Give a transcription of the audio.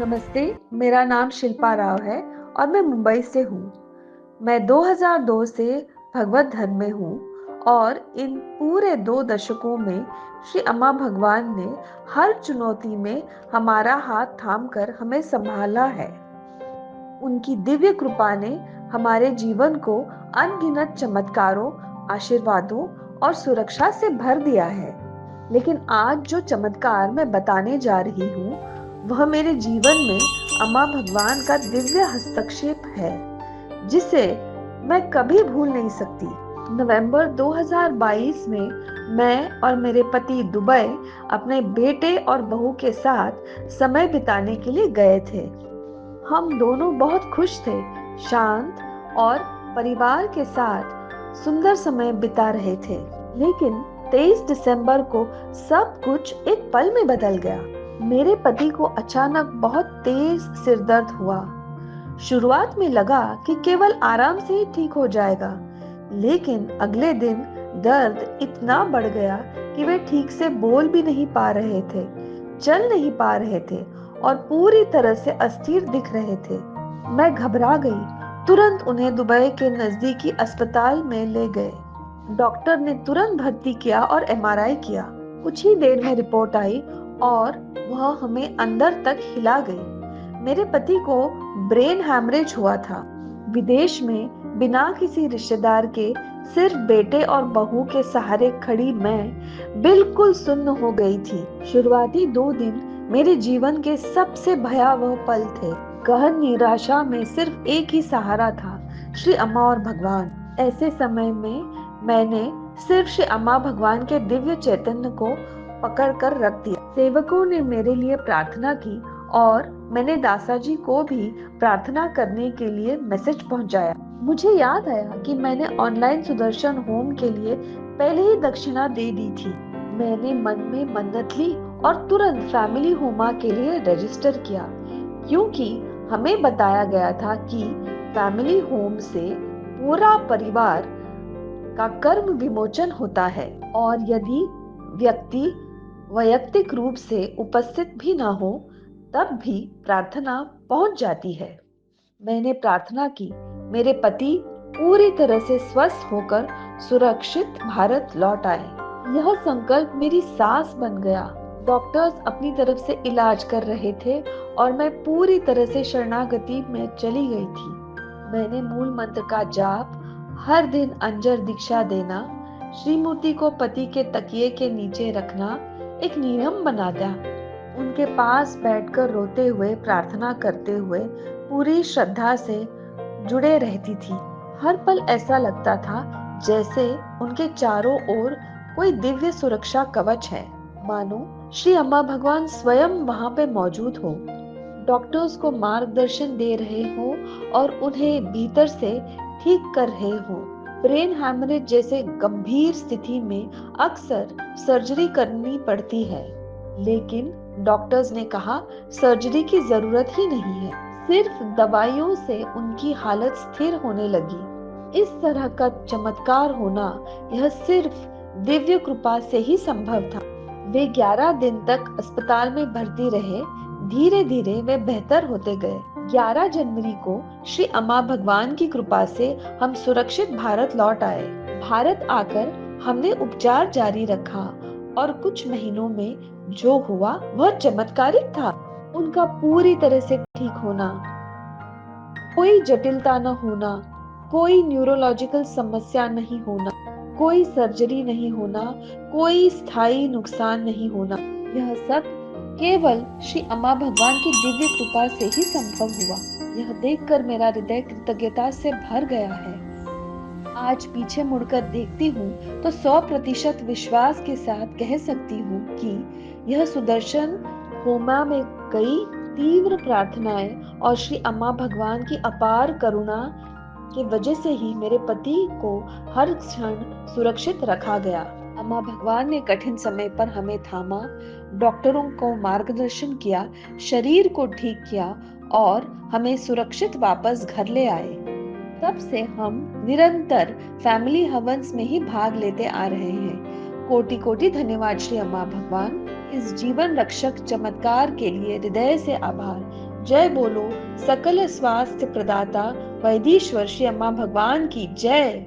नमस्ते, मेरा नाम शिल्पा राव है और मैं मुंबई से हूँ। मैं 2002 से भगवत धर्म में हूँ और इन पूरे 2 दशकों में श्री अम्मा भगवान ने हर चुनौती में हमारा हाथ थामकर हमें संभाला है। उनकी दिव्य कृपा ने हमारे जीवन को अनगिनत चमत्कारों, आशीर्वादों और सुरक्षा से भर दिया है। लेकिन आज जो चमत्कार मैं बताने जा रही हूँ, वह मेरे जीवन में अम्मा भगवान का दिव्य हस्तक्षेप है, जिसे मैं कभी भूल नहीं सकती। नवंबर 2022 में मैं और मेरे पति दुबई अपने बेटे और बहू के साथ समय बिताने के लिए गए थे। हम दोनों बहुत खुश थे, शांत और परिवार के साथ सुंदर समय बिता रहे थे। लेकिन 23 दिसंबर को सब कुछ एक पल में बदल गया। मेरे पति को अचानक बहुत तेज सिर दर्द हुआ। शुरुआत में लगा कि केवल आराम से ही ठीक हो जाएगा, लेकिन अगले दिन दर्द इतना बढ़ गया कि वे ठीक से बोल भी नहीं पा रहे थे, चल नहीं पा रहे थे और पूरी तरह से अस्थिर दिख रहे थे। मैं घबरा गई। तुरंत उन्हें दुबई के नजदीकी अस्पताल में ले गए। डॉक्टर ने तुरंत भर्ती किया और एमआरआई किया। कुछ ही देर में रिपोर्ट आई और वह हमें अंदर तक हिला गई। मेरे पति को ब्रेन हैमरेज हुआ था। विदेश में बिना किसी रिश्तेदार के सिर्फ बेटे और बहू के सहारे खड़ी मैं बिल्कुल सुन्न हो गई थी। शुरुआती 2 दिन मेरे जीवन के सबसे भयावह पल थे। गहन निराशा में सिर्फ एक ही सहारा था, श्री अम्मा और भगवान। ऐसे समय में मैंने सिर्फ श्री अम्मा भगवान के दिव्य चैतन्य को पकड़ कर रख दिया। सेवकों ने मेरे लिए प्रार्थना की और मैंने दासाजी को भी प्रार्थना करने के लिए मैसेज पहुंचाया। मुझे याद आया कि मैंने ऑनलाइन सुदर्शन होम के लिए पहले ही दक्षिणा दे दी थी। मैंने मन में मन्नत ली और तुरंत फैमिली होमा के लिए रजिस्टर किया, क्योंकि हमें बताया गया था कि फैमिली होम से पूरा परिवार का कर्म विमोचन होता है और यदि व्यक्ति वैयक्तिक रूप से उपस्थित भी न हो, तब भी प्रार्थना पहुंच जाती है। मैंने प्रार्थना की, मेरे पति पूरी तरह से स्वस्थ होकर सुरक्षित भारत लौट आए। यह संकल्प मेरी सांस बन गया। डॉक्टर्स अपनी तरफ से इलाज कर रहे थे और मैं पूरी तरह से शरणागति में चली गई थी। मैंने मूल मंत्र का जाप, हर दिन अंजर दीक्षा देना, श्रीमूर्ति को पति के तकिए के नीचे रखना एक नियम बना दिया। उनके पास बैठकर रोते हुए, प्रार्थना करते हुए पूरी श्रद्धा से जुड़े रहती थी। हर पल ऐसा लगता था जैसे उनके चारों ओर कोई दिव्य सुरक्षा कवच है, मानो श्री अम्मा भगवान स्वयं वहां पे मौजूद हो, डॉक्टर्स को मार्गदर्शन दे रहे हो और उन्हें भीतर से ठीक कर रहे हो। ब्रेन हैमरेज जैसे गंभीर स्थिति में अक्सर सर्जरी करनी पड़ती है, लेकिन डॉक्टर्स ने कहा सर्जरी की जरूरत ही नहीं है, सिर्फ दवाइयों से उनकी हालत स्थिर होने लगी। इस तरह का चमत्कार होना यह सिर्फ दिव्य कृपा से ही संभव था। वे 11 दिन तक अस्पताल में भर्ती रहे। धीरे धीरे वे बेहतर होते गए। 11 जनवरी को श्री अम्मा भगवान की कृपा से हम सुरक्षित भारत लौट आए। भारत आकर हमने उपचार जारी रखा और कुछ महीनों में जो हुआ वह चमत्कारिक था। उनका पूरी तरह से ठीक होना, कोई जटिलता न होना, कोई न्यूरोलॉजिकल समस्या नहीं होना, कोई सर्जरी नहीं होना, कोई स्थायी नुकसान नहीं होना, यह सब केवल श्री अम्मा भगवान की दिव्य कृपा से ही संभव हुआ। यह देखकर मेरा हृदय कृतज्ञता से भर गया है। आज पीछे मुड़कर देखती हूँ तो 100% विश्वास के साथ कह सकती हूँ कि यह सुदर्शन होमा में कई तीव्र प्रार्थनाएं और श्री अम्मा भगवान की अपार करुणा की वजह से ही मेरे पति को हर क्षण सुरक्षित रखा गया। अम्मा भगवान ने कठिन समय पर हमें थामा, डॉक्टरों को मार्गदर्शन किया, शरीर को ठीक किया और हमें सुरक्षित वापस घर ले आए। तब से हम निरंतर फैमिली हवंस में ही भाग लेते आ रहे हैं। कोटि कोटि धन्यवाद श्री अम्मा भगवान। इस जीवन रक्षक चमत्कार के लिए हृदय से आभार। जय बोलो सकल स्वास्थ्य प्रदाता वैदीश्वर श्री अम्मा भगवान की जय।